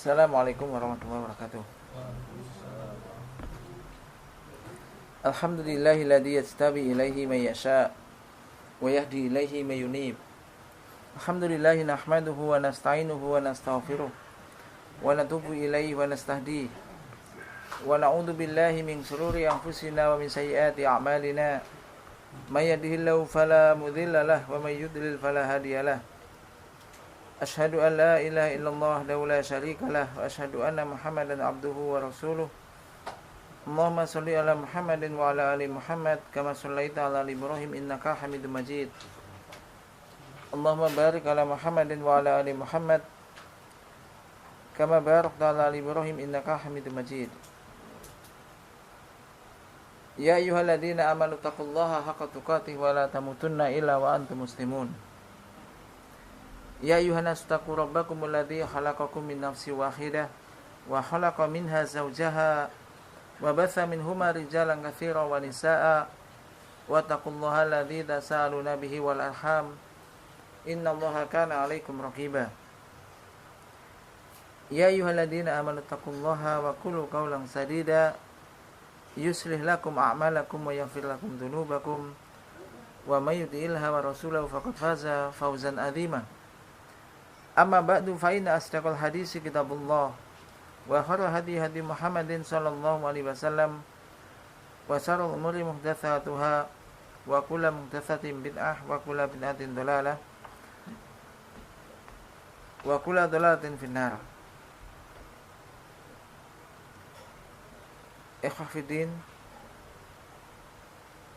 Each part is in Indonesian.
Assalamualaikum warahmatullahi wabarakatuh. Alhamdulillahilladzi yastabi ilaihi man yasha wa yahdi ilaihi man yunib. Alhamdulillahi nahmaduhu wa nasta'inuhu wa nastaghfiruh wa natubu ilaihi wa nastahdihi wa na'udzu billahi min shururi anfusina wa min sayyiati a'malina. May yahdihillahu fala mudilla lahu wa may yudlil fala hadiyalah. Asyhadu an la ilaha illallah wahdahu la syarikalah wa asyhadu anna Muhammadan abduhu wa rasuluh. Allahumma shalli ala Muhammadin wa ala ali Muhammad kama shallaita ala ali Ibrahim innaka Hamidum Majid. Allahumma barik ala Muhammadin wa ala ali Muhammad kama barakta ala ali Ibrahim innaka Hamidum Majid. Ya ayyuhalladzina amanu taqullaha haqqa tuqatih wa la tamutunna illa wa antum muslimun. Ya ayyuhan nasu taqu rabbakumul ladzi khalaqakum min nafsin wahidah wa khalaqa minha zawjaha wa batha minhuma rijalan katsiran wa nisaa'a wa taqullaha alladzi tasaaluna bihi wal arham innallaha kana 'alaikum raqiba. Ya ayyuhalladzina amanu taqullaha wa qulu qawlan sadida yuslih lakum a'malakum wa yaghfir lakum dzunubakum wa may yuti'illah wa rasulahu faqad faza fawzan 'azima. Amma ba'du fa inna asdaqal hadisi kitabullah wa khairal hadi hadi Muhammadin sallallahu alaihi wasallam wa syarrul umuri muhdatsatuha wa kullu muhdatsatin bid'ah wa kullu bid'atin dhalalah wa kullu dhalalatin finnar. Ikhwatiddin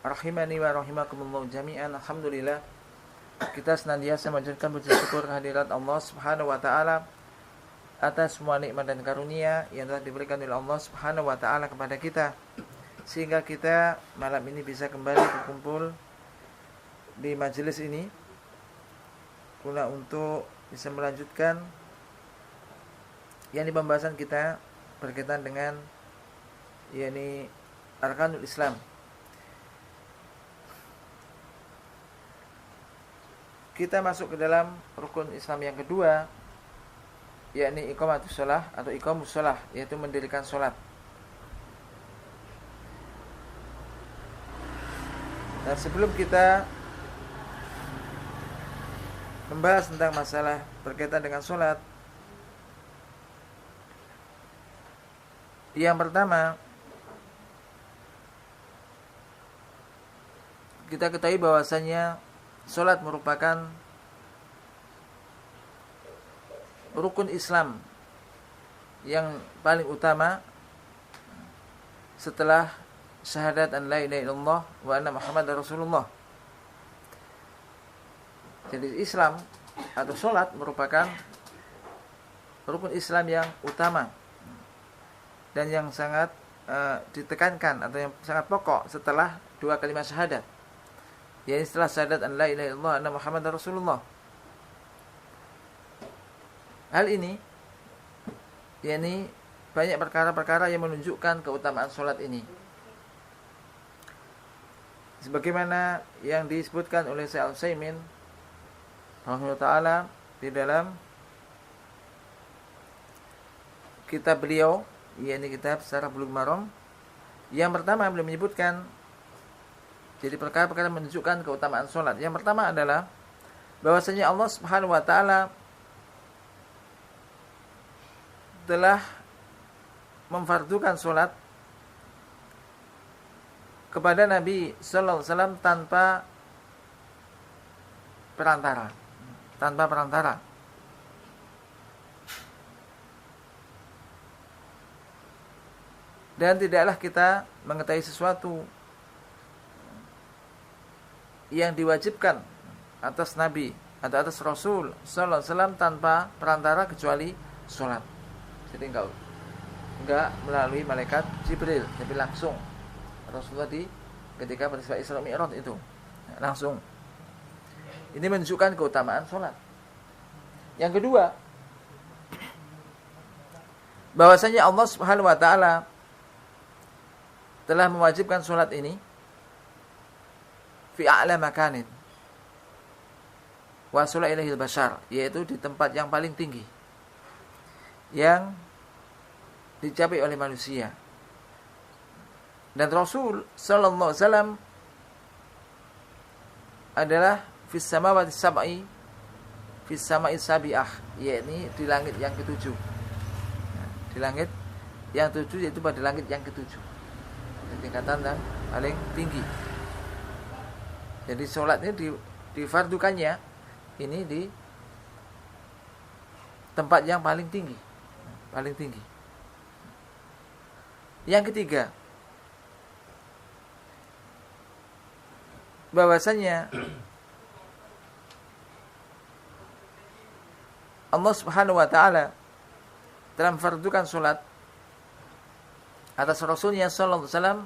rahimani wa rahimakumullah jami'an. Alhamdulillah, kita senantiasa menjadikan puji syukur hadirat Allah Subhanahu wa taala atas semua nikmat dan karunia yang telah diberikan oleh Allah Subhanahu wa taala kepada kita, sehingga kita malam ini bisa kembali berkumpul di majelis ini guna untuk bisa melanjutkan yakni pembahasan kita berkaitan dengan yakni Arkanul Islam. Kita masuk ke dalam rukun Islam yang kedua, yakni iqamatus shalah atau iqamus shalah, yaitu mendirikan salat. Dan sebelum kita membahas tentang masalah berkaitan dengan salat, yang pertama kita ketahui bahwasanya salat merupakan rukun Islam yang paling utama setelah syahadat an la ilaha illallah wa anna Muhammadar Rasulullah. Jadi Islam atau salat merupakan rukun Islam yang utama dan yang sangat ditekankan atau yang sangat pokok setelah dua kalimat syahadat, yaitu setelah syahadat an la ilaha illallah anna Muhammadar Rasulullah. Hal ini yakni banyak perkara-perkara yang menunjukkan keutamaan salat ini, sebagaimana yang disebutkan oleh Syekh Al-Utsaimin rahimahullah taala di dalam kitab beliau, yakni kitab Syarah Bulughul Maram. Yang pertama beliau menyebutkan jadi perkara-perkara menunjukkan keutamaan salat. Yang pertama adalah bahwasanya Allah Subhanahu wa taala telah memfardukan salat kepada Nabi sallallahu alaihi wasallam tanpa perantara. Dan tidaklah kita mengetahui sesuatu yang diwajibkan atas Nabi atau atas Rasul sallallahu alaihi wasallam tanpa perantara kecuali salat. Jadi enggak melalui malaikat Jibril, tapi langsung Rasulullah ketika peristiwa Isra Mi'raj itu langsung. Ini menunjukkan keutamaan salat. Yang kedua, bahwasanya Allah Subhanahu wa taala telah mewajibkan salat ini fi a'la makanin wasula ilaihil bashar, yaitu di tempat yang paling tinggi. yang dicapai oleh manusia. Dan Rasul sallallahu alaihi wasallam adalah fis samawati sab'i, fis sama'i sabi'ah, yakni di langit yang ketujuh. Di langit yang tujuh, yaitu pada langit yang ketujuh, tingkatan yang paling tinggi. Jadi sholat ini difardukannya ini di tempat yang paling tinggi, paling tinggi. Yang ketiga, bahwasanya Allah Subhanahu wa taala telah memfardukan salat atas Rasulnya sallallahu alaihi wasallam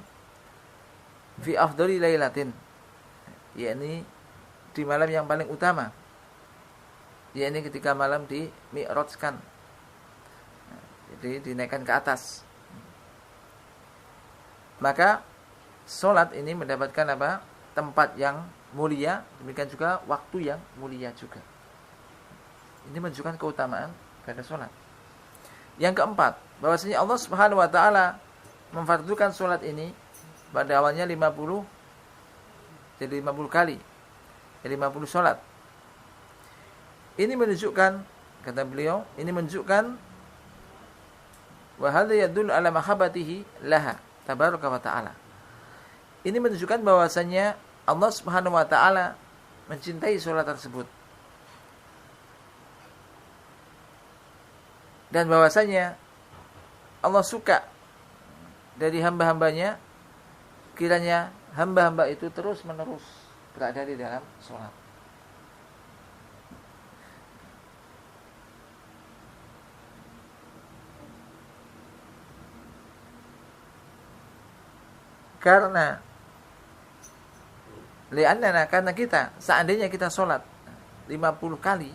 fi afdhali lailatin, yakni di malam yang paling utama, yakni ketika malam di mi'rajkan, jadi dinaikkan ke atas. Maka salat ini mendapatkan apa? Tempat yang mulia, demikian juga waktu yang mulia juga. Ini menunjukkan keutamaan pada salat. Yang keempat, bahwasanya Allah Subhanahu wa taala memfardukan salat ini pada awalnya 50, jadi 50 kali. Jadi 50 salat. Ini menunjukkan, kata beliau, ini menunjukkan wa hadza yadullu ala mahabbatihi laha tabaraka wa taala. Ini menunjukkan bahwasanya Allah Subhanahu wa taala mencintai salat tersebut. Dan bahwasanya Allah suka dari hamba-hambanya kiranya hamba-hamba itu terus-menerus berada di dalam salat. Karena kita seandainya kita sholat 50 kali,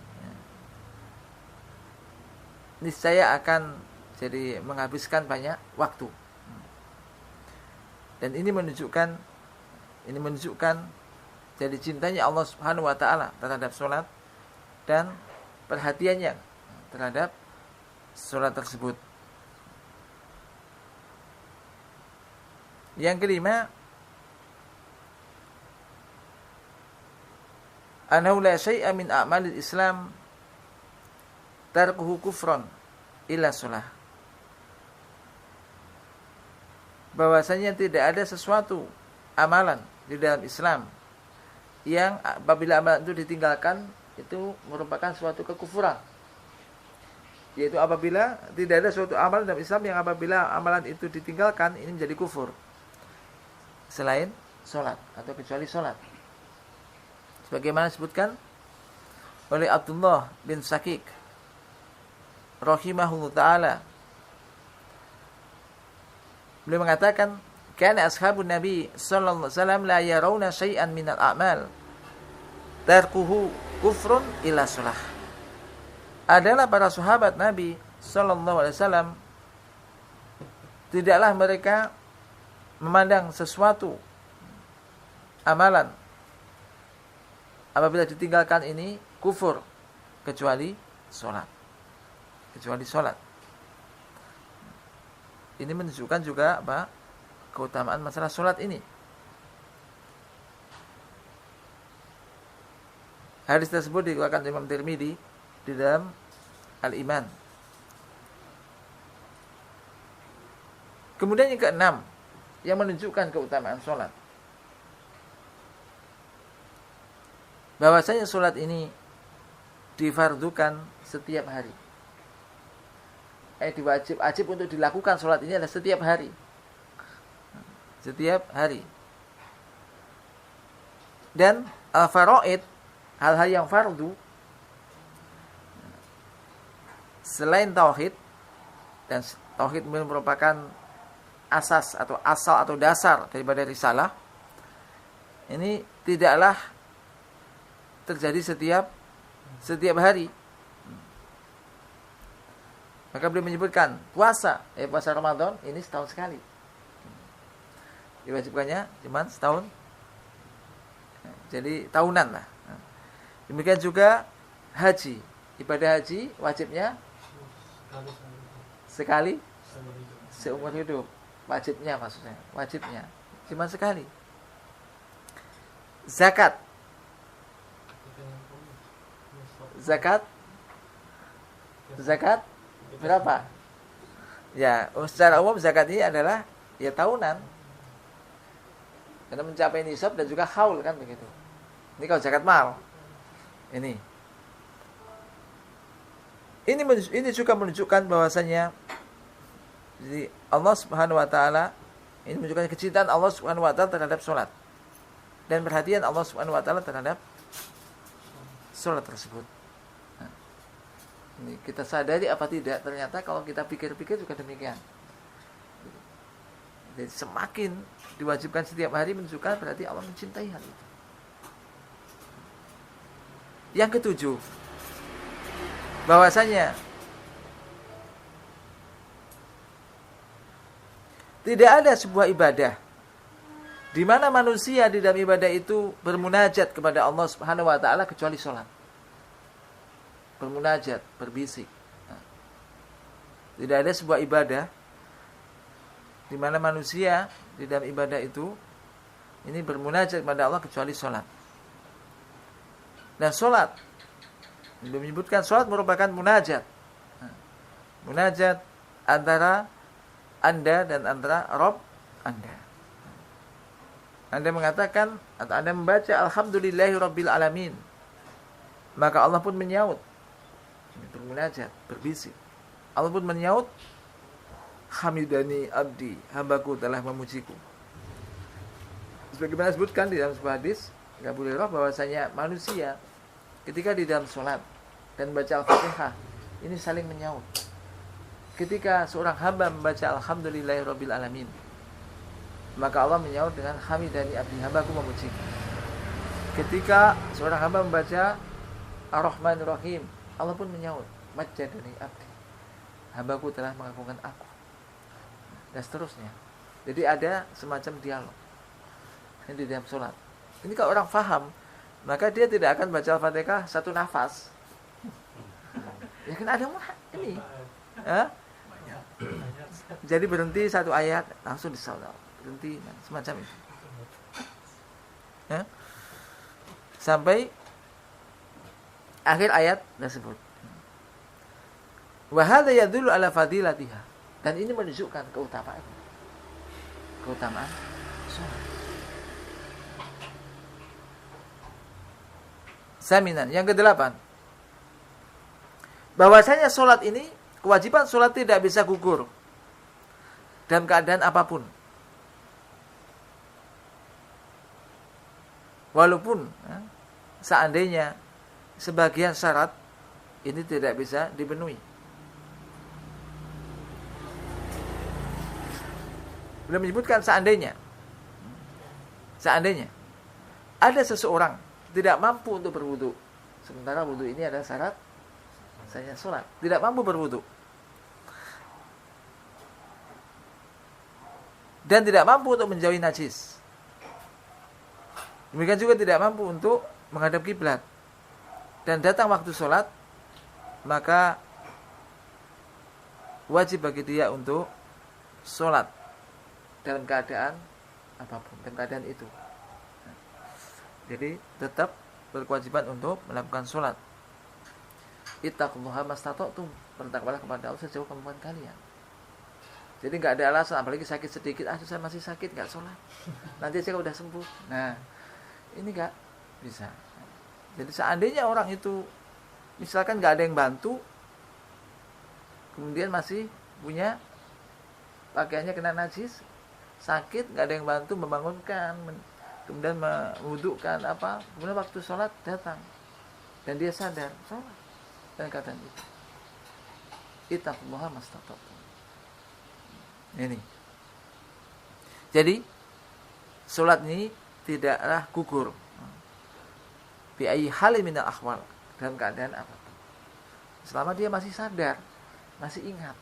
niscaya akan jadi menghabiskan banyak waktu. Dan ini menunjukkan jadi cintanya Allah Subhanahu wa taala terhadap sholat dan perhatiannya terhadap sholat tersebut. Yang kelima, annahu la syai'a min a'malil Islam tarkuhu kufran illa shalah. Bahwasanya tidak ada sesuatu amalan di dalam Islam yang apabila amalan itu ditinggalkan itu merupakan suatu kekufuran. Yaitu apabila tidak ada suatu amalan dalam Islam yang apabila amalan itu ditinggalkan ini menjadi kufur. Selain sholat atau kecuali sholat. Sebagaimana disebutkan oleh Abdullah bin Sakik rahimahullah ta'ala. Beliau mengatakan, kana ashabun Nabi sallallahu alaihi wasallam la yarawna syai'an minal a'mal tarkuhu kufrun illa shalah. Adalah para sahabat Nabi sallallahu alaihi wasallam tidaklah mereka memandang sesuatu amalan apabila ditinggalkan ini kufur kecuali sholat. Ini menunjukkan juga apa? Keutamaan masalah sholat ini. Hadis tersebut dikeluarkan Imam Tirmidzi di dalam Al-Iman. Kemudian yang keenam yang menunjukkan keutamaan sholat, bahwasanya sholat ini difardukan setiap hari. Diwajib untuk dilakukan sholat ini adalah setiap hari. Setiap hari. Dan al-faraid, hal-hal yang fardu selain tauhid, dan tauhid merupakan asas atau asal atau dasar daripada risalah, ini tidaklah terjadi setiap hari. Maka beliau menyebutkan puasa Ramadan ini setahun sekali. Diwajibkannya cuma setahun. Jadi tahunan lah. Demikian juga haji. Ibadah haji wajibnya sekali seumur hidup. Wajibnya maksudnya, wajibnya cuma sekali. Zakat berapa? Ya, secara umum zakat ini adalah ya tahunan. Karena mencapai nisab dan juga haul kan begitu. Ini kalau zakat mal. Ini juga menunjukkan bahwasanya jadi Allah Subhanahu wa taala ini menunjukkan kecintaan Allah Subhanahu wa taala terhadap salat dan perhatian Allah Subhanahu wa taala terhadap salat tersebut. Nah, ini kita sadari apa tidak, ternyata kalau kita pikir-pikir juga demikian. Jadi semakin diwajibkan setiap hari menunjukkan berarti Allah mencintai hal itu. Yang ketujuh, bahwasanya tidak ada sebuah ibadah di mana manusia di dalam ibadah itu bermunajat kepada Allah Subhanahu wa taala kecuali salat. Bermunajat, berbisik. Tidak ada sebuah ibadah di mana manusia di dalam ibadah itu ini bermunajat kepada Allah kecuali salat. Dan salat menyebutkan salat merupakan munajat. Munajat antara Anda dan antara Rabb Anda. Anda mengatakan atau Anda membaca Alhamdulillahi Rabbil Alamin, maka Allah pun menyaut. Bermunajat, berbisik. Allah pun menyaut, Hamidani abdi, hambaku telah memujiku. Sebagaimana disebutkan di dalam sebuah hadis Abu Hurairah bahwasanya manusia ketika di dalam sholat dan baca Al-Fatihah ini saling menyaut. Ketika seorang hamba membaca Alhamdulillahirabbil alamin, maka Allah menyaut dengan Hamidani abdi, hambaku memujiku. Ketika seorang hamba membaca Ar-Rahmanir Rahim, Allah pun menyaut Majjadani abdi, hambaku telah mengagungkan aku. Dan seterusnya. Jadi ada semacam dialog di dalam sholat. Ini kalau orang faham, maka dia tidak akan baca Al-Fatihah satu nafas. Ya kan ada ini. Jadi berhenti satu ayat langsung disalat. Berhenti semacam itu. Sampai akhir ayat tersebut. Wa hadza yadullu ala fadilatiha. Dan ini menunjukkan keutamaan sholat. Saminan, yang ke-8. Bahwasanya sholat ini, kewajiban sholat tidak bisa gugur dalam keadaan apapun. Walaupun seandainya sebagian syarat ini tidak bisa dipenuhi. Beliau menyebutkan seandainya ada seseorang tidak mampu untuk berwudu, sementara wudu ini adalah syarat saya sholat, tidak mampu berwudu dan tidak mampu untuk menjauhi najis, demikian juga tidak mampu untuk menghadap kiblat dan datang waktu sholat, maka wajib bagi dia untuk sholat dalam keadaan apapun, dalam keadaan itu. Jadi tetap berkewajiban untuk melakukan sholat. Ittaqullaha mastata'tum, bertakwalah kepada Allah sejauh kemampuan kalian. Jadi nggak ada alasan, apalagi sakit sedikit, saya masih sakit nggak sholat, nanti saya udah sembuh. Nah, ini nggak bisa. Jadi seandainya orang itu misalkan nggak ada yang bantu, kemudian masih punya pakaiannya kena najis, sakit, nggak ada yang bantu membangunkan, kemudian mewudukkan kemudian waktu sholat datang dan dia sadar sholat dan keadaan itu. Ittaqullaha mastata'tum. Ini. Jadi sholat ini tidaklah gugur bi ayyi halin minal ahwal, dalam keadaan apapun, selama dia masih sadar, masih ingat.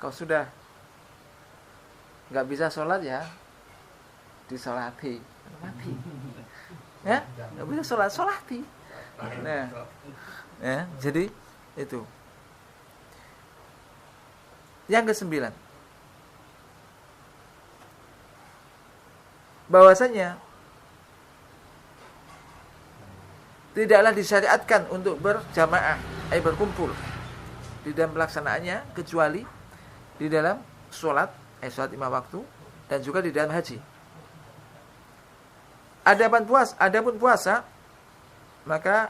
Kalau sudah nggak bisa sholat ya disolati, mati. Ya, nggak bisa solati. Nah, ya, jadi itu. Yang ke-9, bahwasanya tidaklah disyariatkan untuk berjamaah, berkumpul di dalam pelaksanaannya kecuali di dalam sholat 5 waktu dan juga di dalam haji. Adapun puasa, maka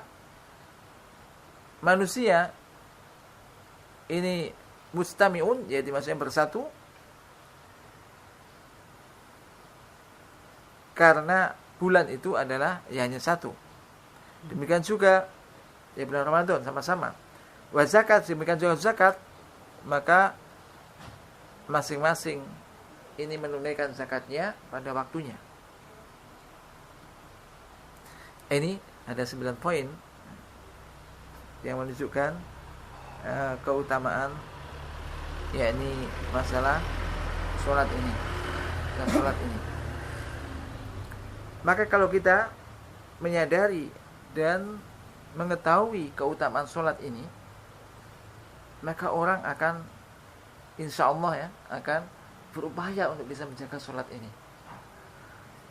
manusia ini mustami'un, yaitu maksudnya bersatu, karena bulan itu adalah hanya satu. Demikian juga ya bulan Ramadan sama-sama. Wa zakat, demikian juga zakat, maka masing-masing ini menunaikan zakatnya pada waktunya. Ini ada 9 poin yang menunjukkan keutamaan, yakni masalah sholat ini dan sholat ini. Maka kalau kita menyadari dan mengetahui keutamaan sholat ini, maka orang akan insya Allah akan berupaya untuk bisa menjaga sholat ini.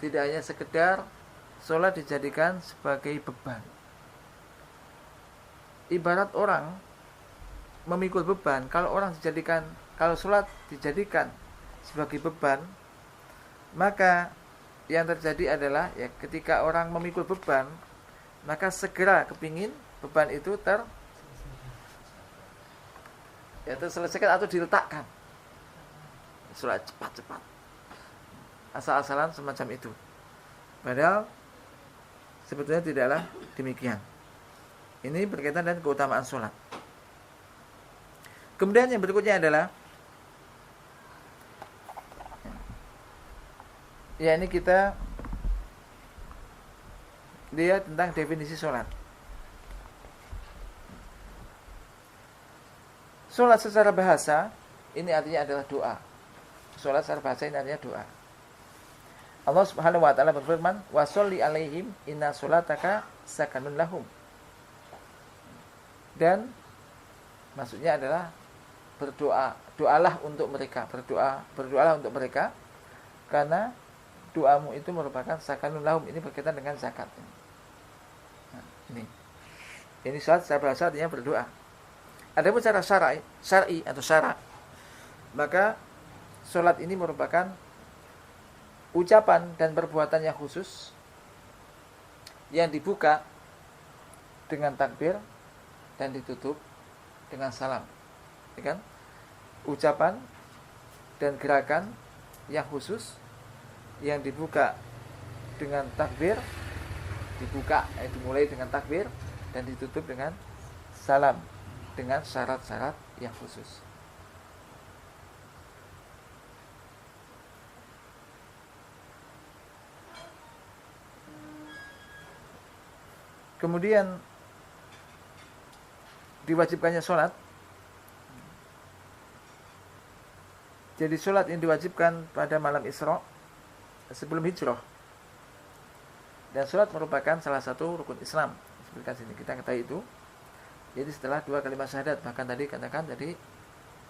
Tidak hanya sekedar sholat dijadikan sebagai beban. Ibarat orang memikul beban. Kalau sholat dijadikan sebagai beban, maka yang terjadi adalah ketika orang memikul beban, maka segera kepingin beban itu terselesaikan atau diletakkan. Sholat cepat-cepat, asal-asalan semacam itu. Padahal sebetulnya tidaklah demikian. Ini berkaitan dengan keutamaan sholat. Kemudian yang berikutnya adalah ini kita lihat tentang definisi sholat. Sholat secara bahasa ini artinya adalah doa. Sholat secara bahasa ini artinya doa. Allah Subhanahu wa taala berfirman, "Wa sholli 'alaihim inna sholataka sakanun lahum." Dan maksudnya adalah doalah untuk mereka, berdoalah untuk mereka, karena doamu itu merupakan sakanun lahum. Ini berkaitan dengan zakat. Nah, ini sholat secara bahasa artinya berdoa. Adapun secara syar'i atau syarak, maka sholat ini merupakan ucapan dan perbuatan yang khusus yang dibuka dengan takbir dan ditutup dengan salam. Ya kan? Ucapan dan gerakan yang khusus yang dibuka dengan takbir, dimulai dengan takbir dan ditutup dengan salam, dengan syarat-syarat yang khusus. Kemudian diwajibkannya sholat. Jadi sholat ini diwajibkan pada malam Isra sebelum hijrah. Dan sholat merupakan salah satu rukun Islam. Seperti sini kita ketahui itu. Jadi setelah 2 kalimat syahadat, bahkan tadi katakan jadi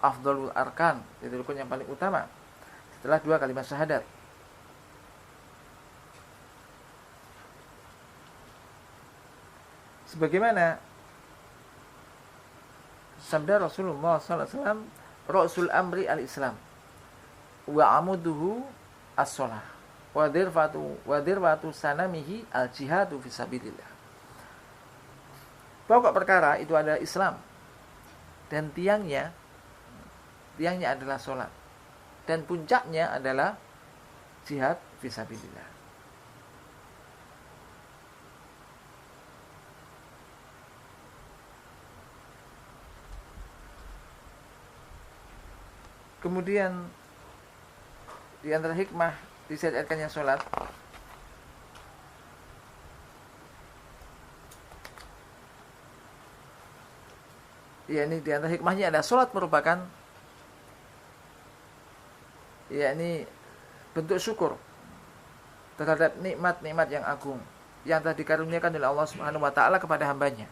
afdhalul arkan, jadi rukun yang paling utama setelah 2 kalimat syahadat. Sebagaimana sabda Rasulullah SAW, Rasul amri al-Islam wa amuduhu as-sholah wa dirwatu sanamihi al-jihadu fisabilillah. Pokok perkara itu adalah Islam, dan tiangnya adalah sholat, dan puncaknya adalah jihad fisabilillah. Kemudian di antara hikmah disyariatkannya sholat, ini di antara hikmahnya adalah sholat merupakan ini bentuk syukur terhadap nikmat-nikmat yang agung yang telah dikaruniakan oleh Allah Subhanahu wa taala kepada hambanya.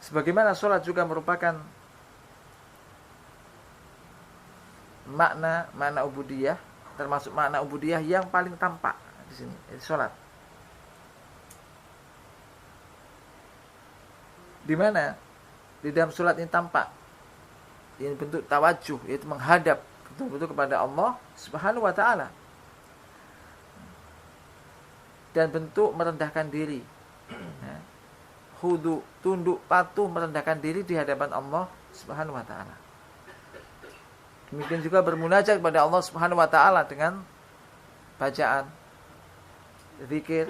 Sebagaimana sholat juga merupakan makna ubudiyah, termasuk makna ubudiyah yang paling tampak di sini, sholat. Di mana di dalam sholat ini tampak ini bentuk tawajuh, yaitu menghadap betul-betul kepada Allah Subhanahu wa taala. Dan bentuk merendahkan diri. Khudu, tunduk, patuh, merendahkan diri di hadapan Allah Subhanahu wa taala. Demikian juga bermunajat kepada Allah Subhanahu wa taala dengan bacaan, zikir,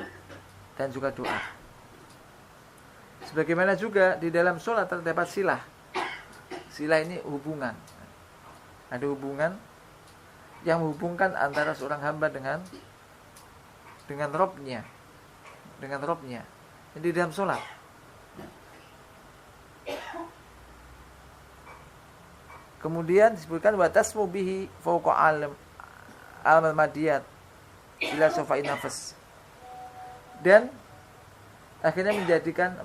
dan juga doa. Sebagaimana juga di dalam sholat terdapat silah. Silah ini hubungan. Ada hubungan yang menghubungkan antara seorang hamba dengan Robnya. Dengan Robnya. Ini di dalam sholat. Kemudian disebutkan wa tasmu bihi fawqa al-madiyat ila safa'in nafas. Dan akhirnya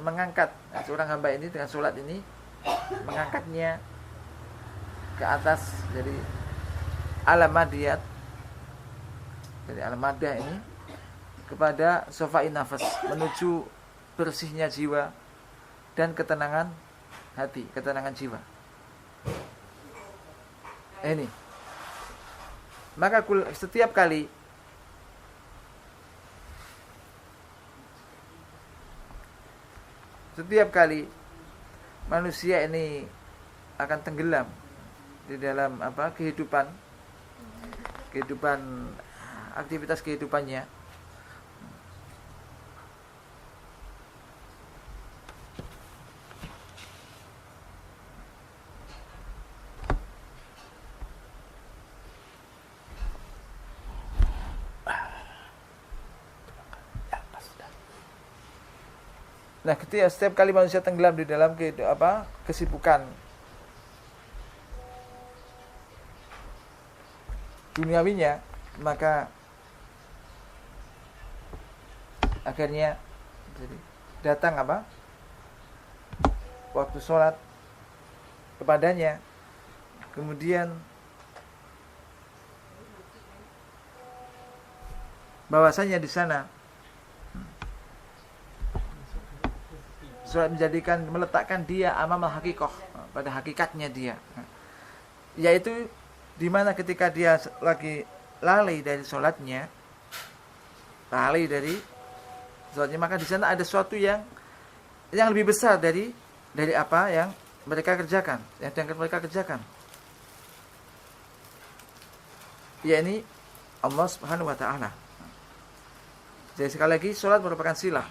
mengangkat seorang hamba ini dengan sholat ini, mengangkatnya ke atas dari al-madiyat, dari al-madah ini kepada safa'in nafas, menuju bersihnya jiwa dan ketenangan hati, ketenangan jiwa. Ini. Maka setiap kali manusia ini akan tenggelam di dalam kehidupan aktivitas kehidupannya, nah, ketika setiap kali manusia tenggelam di dalam kesibukan duniawinya, maka akhirnya datang waktu sholat kepadanya. Kemudian bahwasanya di sana sholat meletakkan dia amamal hakikoh, pada hakikatnya dia, yaitu di mana ketika dia lagi lalai dari sholatnya, maka di sana ada sesuatu yang lebih besar dari apa yang mereka kerjakan, yakni Allah Subhanahu wa taala. Jadi sekali lagi, sholat merupakan sila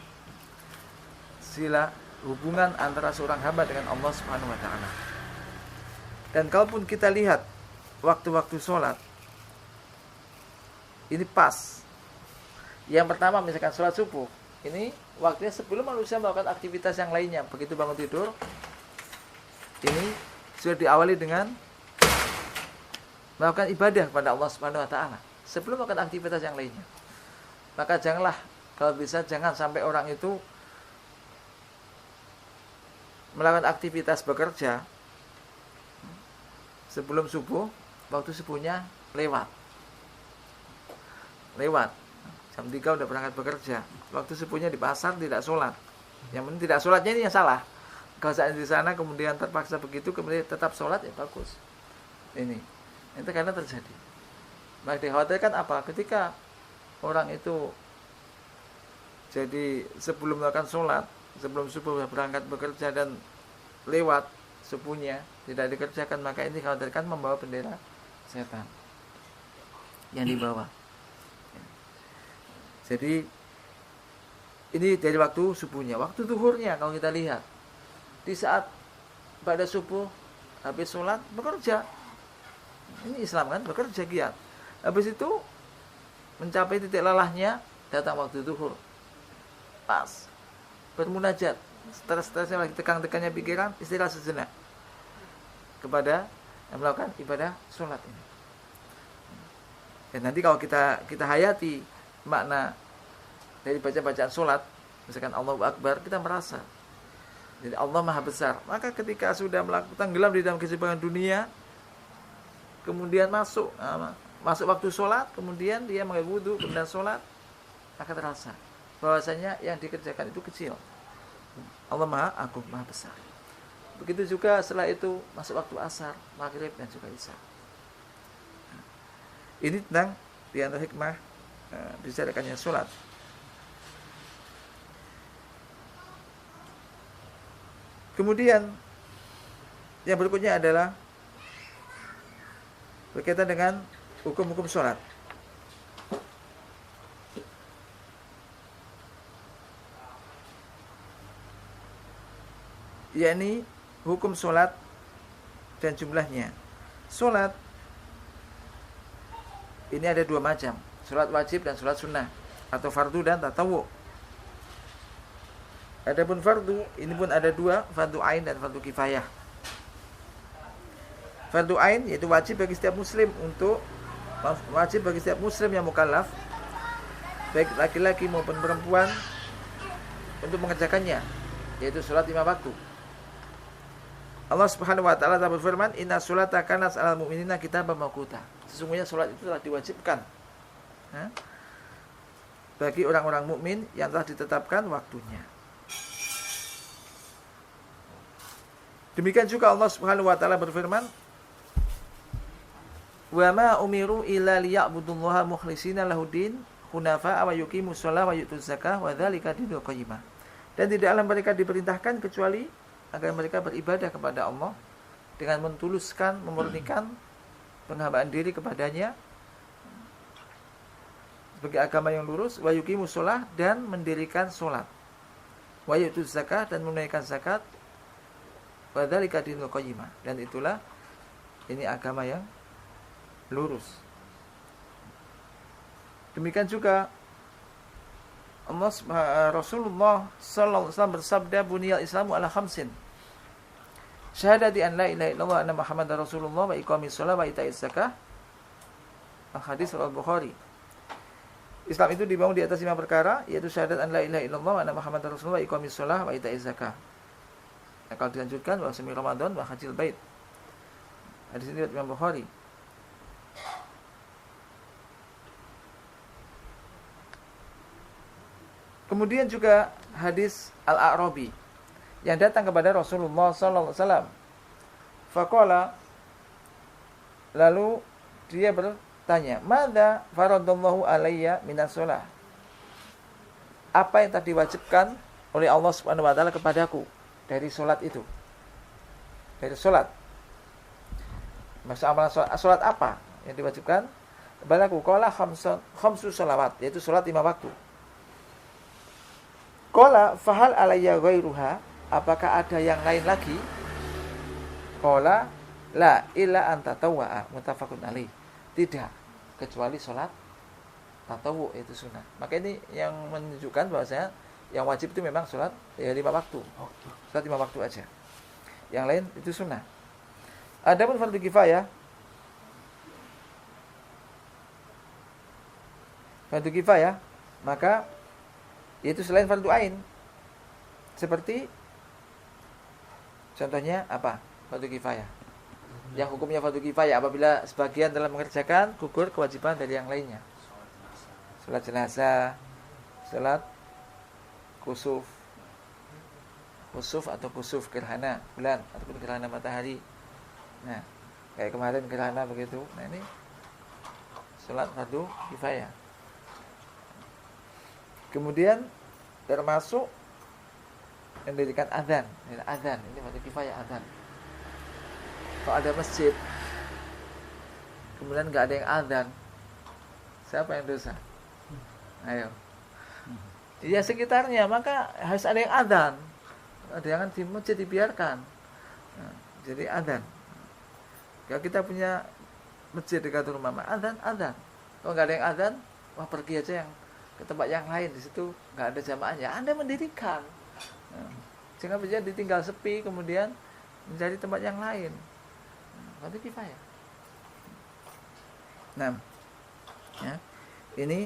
hubungan antara seorang hamba dengan Allah Subhanahu wa taala. Dan kalaupun kita lihat waktu-waktu sholat ini pas. Yang pertama misalkan sholat subuh, ini waktunya sebelum manusia melakukan aktivitas yang lainnya. Begitu bangun tidur, ini sudah diawali dengan melakukan ibadah kepada Allah Subhanahu wa taala sebelum melakukan aktivitas yang lainnya. Maka janganlah, kalau bisa jangan sampai orang itu melakukan aktivitas bekerja sebelum subuh, waktu subuhnya lewat jam 3 udah berangkat bekerja, waktu subuhnya di pasar tidak sholat. Yang penting tidak sholatnya ini yang salah. Kalau saat di sana kemudian terpaksa begitu, kemudian tetap sholat, ya bagus. Itu karena terjadi. Maka dikhawatirkan ketika orang itu jadi sebelum melakukan sholat, sebelum subuh berangkat bekerja dan lewat subuhnya tidak dikerjakan, maka ini dikhawatirkan membawa bendera setan yang dibawa. Jadi ini dari waktu subuhnya. Waktu zuhurnya kalau kita lihat, di saat pada subuh habis sholat bekerja. Ini Islam kan, bekerja giat. Habis itu mencapai titik lelahnya, datang waktu zuhur, pas bermunajat, stres-stresnya lagi, tekan-tekannya pikiran, istirahat sejenak kepada yang melakukan ibadah sholat ini. Dan nanti kalau kita hayati makna dari baca-bacaan sholat, misalkan Allahu Akbar, kita merasa Jadi Allah Maha Besar. Maka ketika sudah tenggelam di dalam kesibukan dunia, kemudian masuk waktu sholat, kemudian dia mengambil wudu, kemudian sholat, maka terasa bahwasanya yang dikerjakan itu kecil. Allah Maha Agung, Maha Besar. Begitu juga setelah itu masuk waktu asar, maghrib, dan juga isya. Ini tentang di antara hikmah disyariatkannya sholat. Kemudian yang berikutnya adalah berkaitan dengan hukum-hukum sholat. Yakni hukum sholat dan jumlahnya. Sholat ini ada dua macam, sholat wajib dan sholat sunnah, atau fardu dan tatawu. Adapun fardu ini pun ada dua, fardu ain dan fardu kifayah. Fardu ain yaitu wajib bagi setiap muslim yang mukallaf, baik laki-laki maupun perempuan, untuk mengerjakannya, yaitu sholat 5 waktu. Allah Subhanahu wa taala telah berfirman, "Inna sholata kanat 'alal mu'minina kitaban mawquta." Sesungguhnya sholat itu telah diwajibkan bagi orang-orang mukmin yang telah ditetapkan waktunya. Demikian juga Allah Subhanahu wa taala berfirman, "Wa ma umiru illa liya'budullaha mukhlishina lahuddin hunafa'a wa yuqimus sholata wa yutuz zakah wa dzalika dinul qayyimah." Dan tidaklah mereka diperintahkan kecuali agar mereka beribadah kepada Allah dengan mentuluskan, memurnikan penghambaan diri kepadanya sebagai agama yang lurus, wa yuqimus sholah, dan mendirikan sholat, wa yutuz zakah, dan menunaikan zakat, wa dzalika dinul qayyimah, dan itulah ini agama yang lurus. Demikian juga Rasulullah sallallahu alaihi wasallam bersabda, "Buniyal Islamu ala khamsin. Syahadati an la ilaha illallah anna Muhammadar Rasulullah wa iqamis shalah wa ita'iz zakah." Hadis riwayat Bukhari. Islam itu dibangun di atas 5 perkara, yaitu syahadat an la ilaha illallah wa anna Muhammadar Rasulullah wa iqamis shalah wa ita'iz zakah. Kalau dilanjutkan, wa sami Ramadan wa hajjil bait. Hadis ini riwayat Imam Bukhari. Kemudian juga hadis Al-A'rabi yang datang kepada Rasulullah sallallahu alaihi wasallam. Faqala, lalu dia bertanya, "Madza faradallahu alayya minas shalah?" Apa yang telah diwajibkan oleh Allah Subhanahu wa taala kepadaku dari salat itu? Dari salat. Maksud amalan salat apa yang diwajibkan? Balaku qala khamsu shalawat, yaitu salat 5 waktu. Qala fahal alayya ghairuha, apakah ada yang lain lagi? Qala la illa anta tawwa'a, muttafaqun alaih. Tidak, kecuali salat tatawu, itu sunnah. Maka ini yang menunjukkan bahwasanya yang wajib itu memang salat 5 waktu. Salat 5 waktu aja. Yang lain itu sunnah. Adapun fardu kifayah, maka yaitu selain fardu ain. Seperti contohnya apa? Fardu kifayah. Yang hukumnya fardu kifayah apabila sebagian telah mengerjakan, gugur kewajiban dari yang lainnya. Salat jenazah, salat kusuf atau kusuf gerhana bulan ataupun gerhana matahari. Nah, kayak kemarin gerhana begitu. Nah, ini salat fardu kifayah. Kemudian termasuk mendirikan azan. Ini fardu kifayah, azan. Kalau ada masjid kemudian enggak ada yang azan, siapa yang dosa? Ayo. Iya, sekitarnya, maka harus ada yang azan. Jangan di masjid dibiarkan. Nah, jadi azan. Kalau kita punya masjid dekat rumah, azan. Kalau enggak ada yang azan, wah pergi aja yang ke tempat yang lain, di situ nggak ada jamaahnya, Anda mendirikan. Jangan saja ditinggal sepi kemudian mencari tempat yang lain. Fardu kifayah. Nah, ya, ini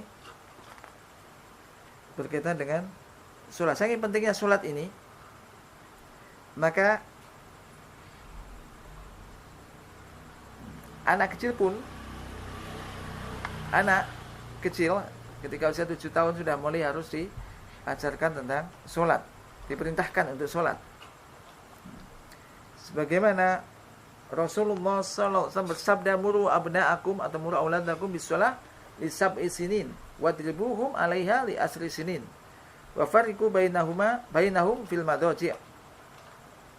berkaitan dengan sholat. Saking pentingnya sholat ini, Maka anak kecil ketika usia 7 tahun sudah mulai harus diajarkan tentang sholat, diperintahkan untuk sholat. Sebagaimana Rasulullah SAW bersabda, muru abna'akum atau muru auladakum bisolah li sab'i sinin wadribuhum 'alaiha li asri sinin wa fariqu bainahum fil madaji'.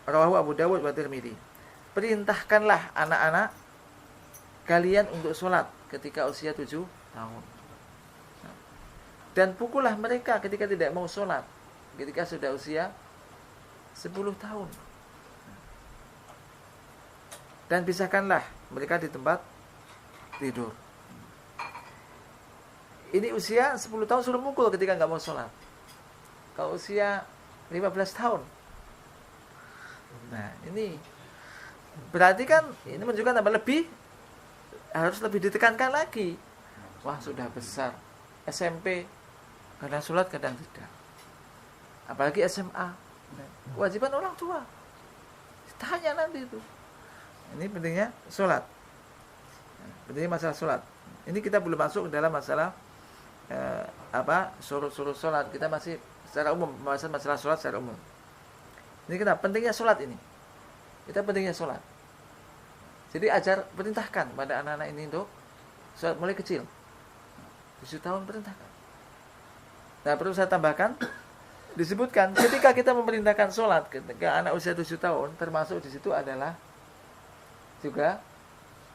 Rawahu Abu Dawud wa Tirmidzi. Perintahkanlah anak-anak kalian untuk sholat ketika usia 7 tahun. Dan pukullah mereka ketika tidak mau sholat ketika sudah usia 10 tahun. Dan pisahkanlah mereka di tempat tidur. Ini usia 10 tahun suruh mukul ketika nggak mau sholat. Kalau usia 15 tahun. Nah, ini berarti kan ini menunjukkan tambah harus lebih ditekankan lagi. Wah, sudah besar. SMP kadang sholat kadang tidak. Apalagi SMA. Kewajiban orang tua. Tanya nanti itu. Ini pentingnya sholat. Pentingnya masalah sholat. Ini kita belum masuk ke dalam masalah suruh sholat. Kita masih secara umum membahas masalah sholat secara umum. Ini kenapa pentingnya sholat ini? Kita pentingnya sholat. Jadi perintahkan pada anak-anak ini untuk sholat mulai kecil. 7 tahun perintahkan. Nah, perlu saya tambahkan, disebutkan ketika kita memerintahkan sholat ketika anak usia 7 tahun, termasuk di situ adalah juga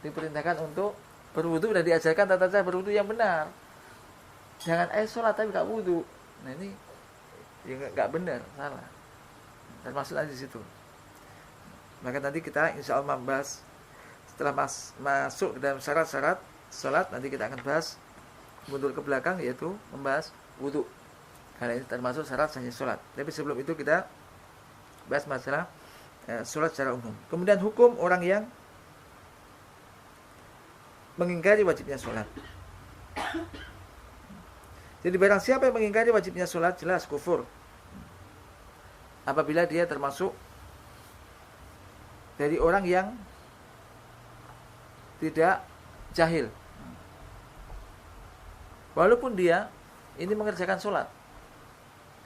diperintahkan untuk berwudu dan diajarkan tata cara berwudu yang benar. Jangan sholat tapi nggak wudu. Nah, ini ya nggak benar, salah. Termasuk nanti di situ. Maka nanti kita insya Allah membahas setelah masuk ke dalam syarat-syarat sholat, nanti kita akan bahas mundur ke belakang, yaitu membahas wudu. Karena ini termasuk syarat sahnya sholat. Tapi sebelum itu kita bahas masalah sholat secara umum. Kemudian hukum orang yang mengingkari wajibnya sholat. Jadi barang siapa yang mengingkari wajibnya sholat, jelas kufur. Apabila dia termasuk dari orang yang tidak jahil. Walaupun dia ini mengerjakan sholat.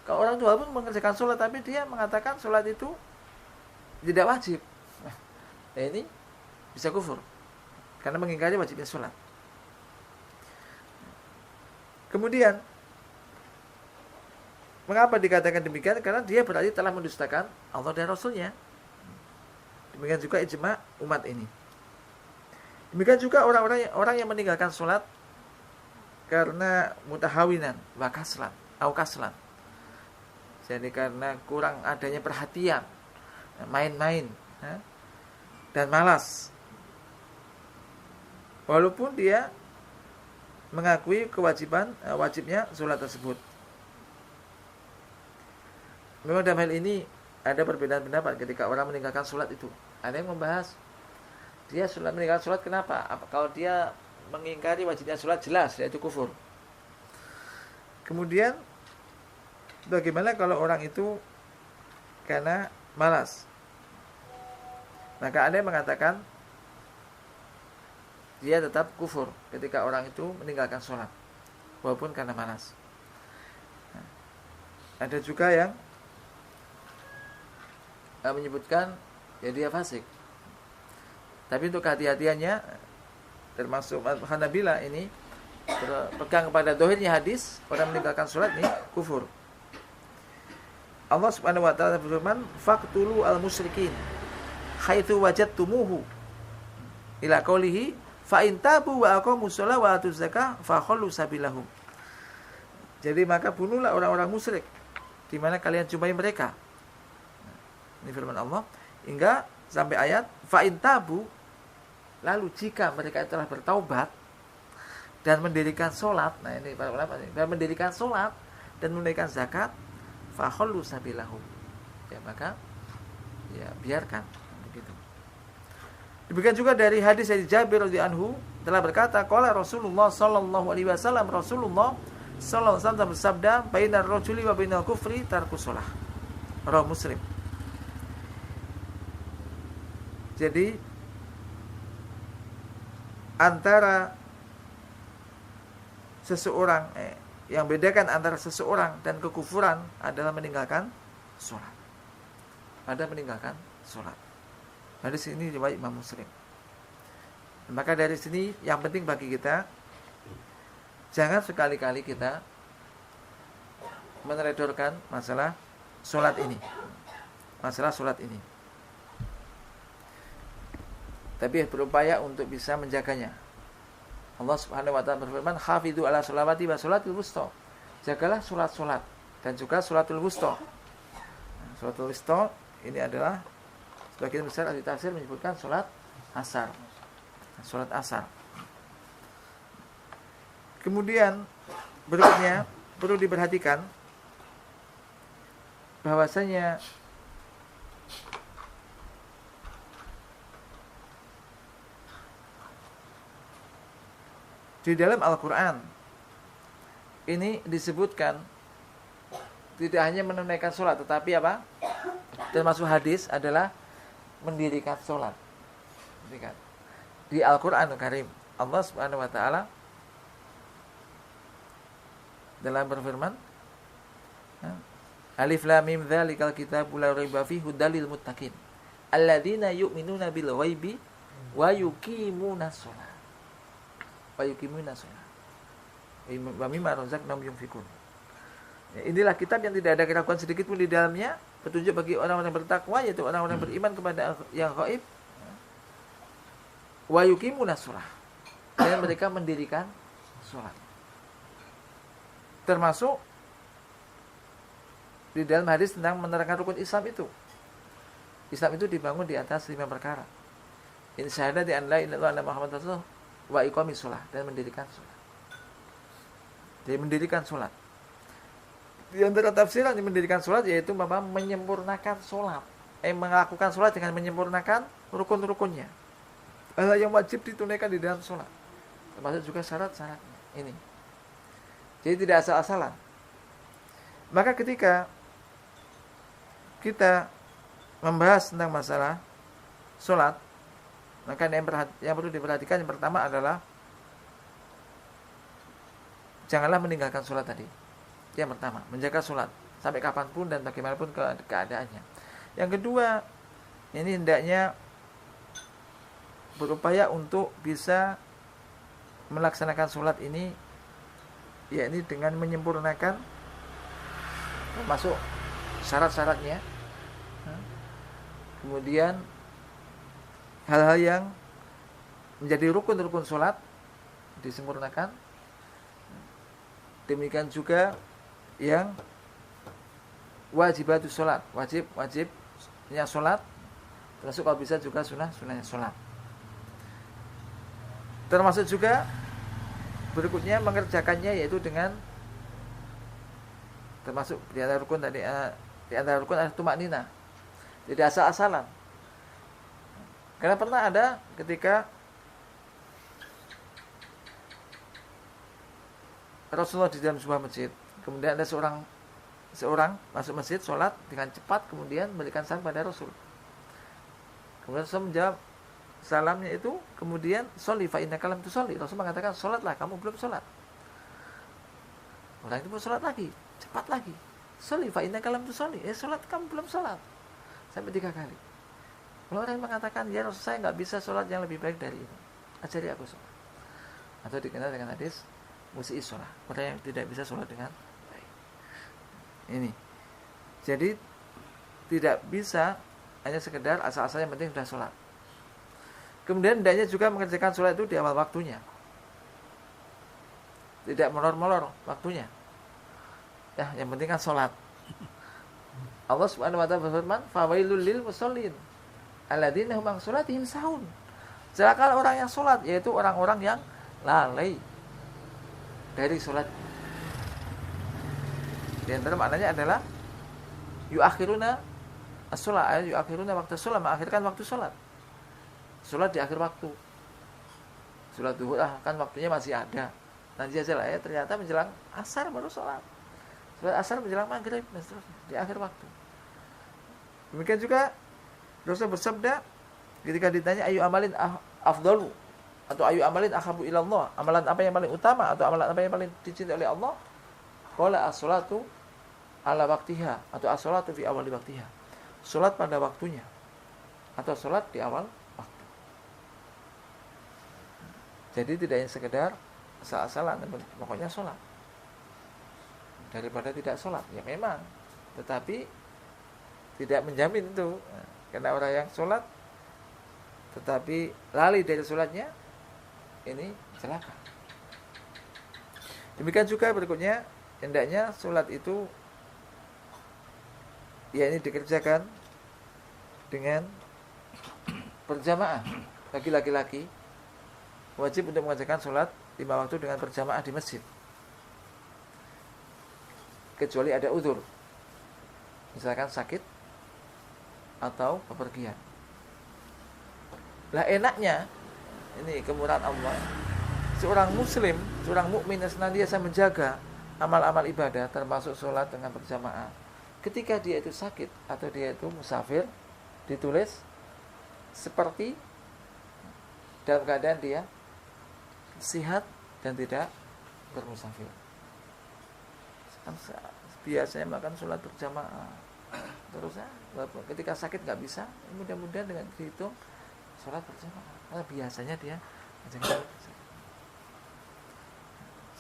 Kalau orang tua pun mengerjakan sholat, tapi dia mengatakan sholat itu tidak wajib. Nah, ini bisa kufur. Karena mengingkari wajibnya sholat. Kemudian, mengapa dikatakan demikian? Karena dia berarti telah mendustakan Allah dan Rasulnya. Demikian juga ijma umat ini. Demikian juga orang yang meninggalkan sholat karena mutahawinan, wakaslan, aukaslan. Jadi karena kurang adanya perhatian, main-main, dan malas. Walaupun dia mengakui wajibnya sholat tersebut. Memang dalam hal ini ada perbedaan pendapat ketika orang meninggalkan sholat itu. Ada yang membahas dia meninggalkan sholat kenapa? Kalau dia mengingkari wajibnya sholat, jelas yaitu kufur. Kemudian bagaimana kalau orang itu karena malas? Maka ada yang mengatakan dia tetap kufur ketika orang itu meninggalkan sholat walaupun karena malas. Ada juga yang menyebutkan ya dia fasik. Tapi untuk kehati-hatiannya, termasuk Hanabilah ini berpegang kepada dohirnya hadis, orang meninggalkan sholat ini kufur. Allah Subhanahu wa taala berfirman, "Faqtulu al-musyrikin haitsu wajadtumuhu." Ila qoulihi, "Fa in tabu wa aqamus shalah wa atuz zakah fa khallu sabilahum." Jadi maka bunuhlah orang-orang musyrik di mana kalian jumpai mereka. Ini firman Allah hingga sampai ayat fa in tabu, lalu jika mereka telah bertaubat dan mendirikan sholat, nah ini para ulama dan mendirikan sholat dan menunaikan zakat, fa khallu sabilahum, ya maka ya biarkan begitu. Demikian juga dari hadis dari Jabir radhiyallahu anhu telah berkata, qala Rasulullah sallallahu alaihi wasallam, Rasulullah sallallahu alaihi wasallam bersabda, bainar rajuli wa bainal kufri tarkus shalah. Rawi Muslim. Jadi antara seseorang yang bedakan antara seseorang dan kekufuran adalah meninggalkan sholat. Ada meninggalkan sholat. Hadis ini riwayat Imam Muslim. Maka dari sini yang penting bagi kita, jangan sekali-kali kita meneledorkan masalah sholat ini. Masalah sholat ini. Tapi berupaya untuk bisa menjaganya. Allah Subhanahu wa taala berfirman, "Hafidzu 'ala sholawati wa sholatil wusta." Jagalah salat-salat dan juga sholatul wusta. Sholatul wusta ini adalah sebagian besar ahli tafsir menyebutkan salat asar. Salat asar. Kemudian berikutnya perlu diperhatikan bahwasanya di dalam Al-Quran ini disebutkan tidak hanya menunaikan sholat, tetapi apa? Termasuk hadis adalah mendirikan sholat. Di Al-Quran Karim, Allah Subhanahu wa taala dalam berfirman, Alif Lam Mim dzalikal kitabu la raiba fihi hudal lil muttaqin alladzina yu'minuna bil ghaibi wa yuqimunas shalah. Wa yuqimunas shalah. Wa mimma razaqnahum yunfikun. Inilah kitab yang tidak ada keraguan sedikit pun di dalamnya, petunjuk bagi orang-orang bertakwa, yaitu orang-orang beriman kepada yang gaib. Wa yuqimunas shalah. Dan mereka mendirikan salat. Termasuk di dalam hadis tentang menerangkan rukun Islam itu. Islam itu dibangun di atas 5 perkara. Insyaallah di an la ilaha illallah Muhammad Rasulullah wa iqamis shalah, dan mendirikan salat. Jadi mendirikan salat. Di antara tafsiran yang mendirikan salat yaitu menyempurnakan salat. Melakukan salat dengan menyempurnakan rukun-rukunnya. Hal yang wajib ditunaikan di dalam salat. Termasuk juga syarat-syaratnya. Ini. Jadi tidak asal-asalan. Maka ketika kita membahas tentang masalah sholat, maka yang perlu diperhatikan yang pertama adalah janganlah meninggalkan sholat tadi. Yang pertama, menjaga sholat sampai kapanpun dan bagaimanapun keadaannya. Yang kedua, ini hendaknya berupaya untuk bisa melaksanakan sholat ini, yakni dengan menyempurnakan termasuk syarat-syaratnya, kemudian hal-hal yang menjadi rukun-rukun sholat disempurnakan. Demikian juga yang wajibatus sholat, wajibnya sholat, termasuk kalau bisa juga sunahnya sholat. Termasuk juga berikutnya mengerjakannya yaitu dengan termasuk di antara rukun tadi, di antara rukun adalah tumaknina. Jadi asal-asalan. Karena pernah ada ketika Rasulullah di dalam sebuah masjid, kemudian ada seorang masuk masjid, sholat dengan cepat, kemudian memberikan salam pada Rasul. Kemudian Rasul menjawab salamnya itu, kemudian sholli fa innaka lam tusolli. Rasul mengatakan, sholatlah, kamu belum sholat. Orang itu pun sholat lagi, cepat lagi. Sholli fa innaka lam tusolli. Sholat, kamu belum sholat. Sampai 3 kali. Kalau orang yang mengatakan, ya Rasul, saya nggak bisa sholat yang lebih baik dari ini, ajari aku sholat. Atau dikenal dengan hadis musi'is sholat, orang yang tidak bisa sholat dengan baik. Ini. Jadi tidak bisa hanya sekedar asal-asal yang penting sudah sholat. Kemudian hendaknya juga mengerjakan sholat itu di awal waktunya. Tidak molor-molor waktunya. Ya, yang penting kan sholat. Allah Subhanahu wa taala berfirman, "Fawailul lil musallin alladzina hum an sholatihim sahun." Celaka orang yang sholat, yaitu orang-orang yang lalai dari sholat. Di antara maknanya adalah yuakhiruna as-sholat, yuakhiruna waktu sholat, mengakhirkan waktu sholat. Sholat di akhir waktu. Sholat duhur kan waktunya masih ada. Nanti aja lah ya, ternyata menjelang asar baru sholat. Sholat asar menjelang maghrib dan seterusnya di akhir waktu. Demikian juga Rasul bersabda, Ketika ditanya ayu amalin afdalu atau ayu amalin akhabu ilallah, amalan apa yang paling utama atau amalan apa yang paling dicintai oleh Allah? Qala as-salatu ala waktiha atau as-salatu fi awali waktiha. Salat pada waktunya atau salat di awal waktu. Jadi tidak yang sekedar asal-asalan, pokoknya salat. Daripada tidak salat, ya memang, tetapi tidak menjamin itu. Karena orang yang salat tetapi lali dari salatnya, ini celaka. Demikian juga berikutnya, hendaknya salat itu ya ini dikerjakan dengan berjamaah. Bagi laki-laki wajib untuk mengerjakan salat 5 waktu dengan berjamaah di masjid, kecuali ada udzur, misalkan sakit atau bepergian. Lah enaknya, ini kemurahan Allah, seorang muslim, seorang mukmin yang senantiasa menjaga amal-amal ibadah termasuk sholat dengan berjamaah, ketika dia itu sakit atau dia itu musafir, ditulis seperti dalam keadaan dia sehat dan tidak bermusafir. Biasanya makan sholat berjamaah terus ketika sakit nggak bisa, mudah-mudahan dengan dihitung sholat berjamaah, karena biasanya dia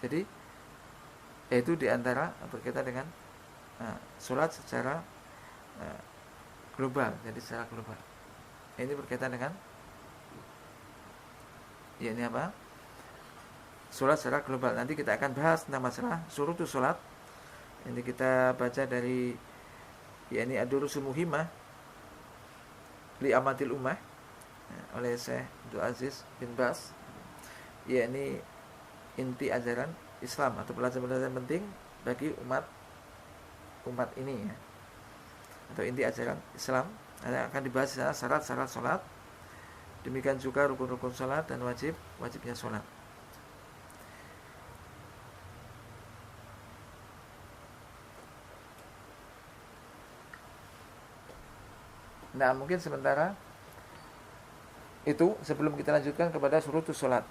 jadi itu diantara berkaitan dengan sholat secara global. Jadi secara global ini berkaitan dengan ya ini apa, sholat secara global. Nanti kita akan bahas tentang masalah syurutus sholat. Ini kita baca dari ya ini Ad-Durusul Muhimmah li Amatil Ummah oleh Syekh Abdul Aziz bin Baz. Ya ini inti ajaran Islam atau pelajaran-pelajaran penting bagi umat ini ya. Atau inti ajaran Islam. Ada akan dibahas di sana syarat-syarat salat. Demikian juga rukun-rukun salat dan wajibnya salat. Nah, mungkin sementara itu sebelum kita lanjutkan kepada syurutus salat.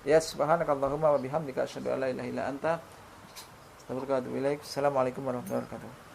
Ya subhanakallahumma wa bihamdika asyhadu an la ilaha illa anta astaghfiruka wa atubu ilaik. Assalamualaikum warahmatullahi wabarakatuh.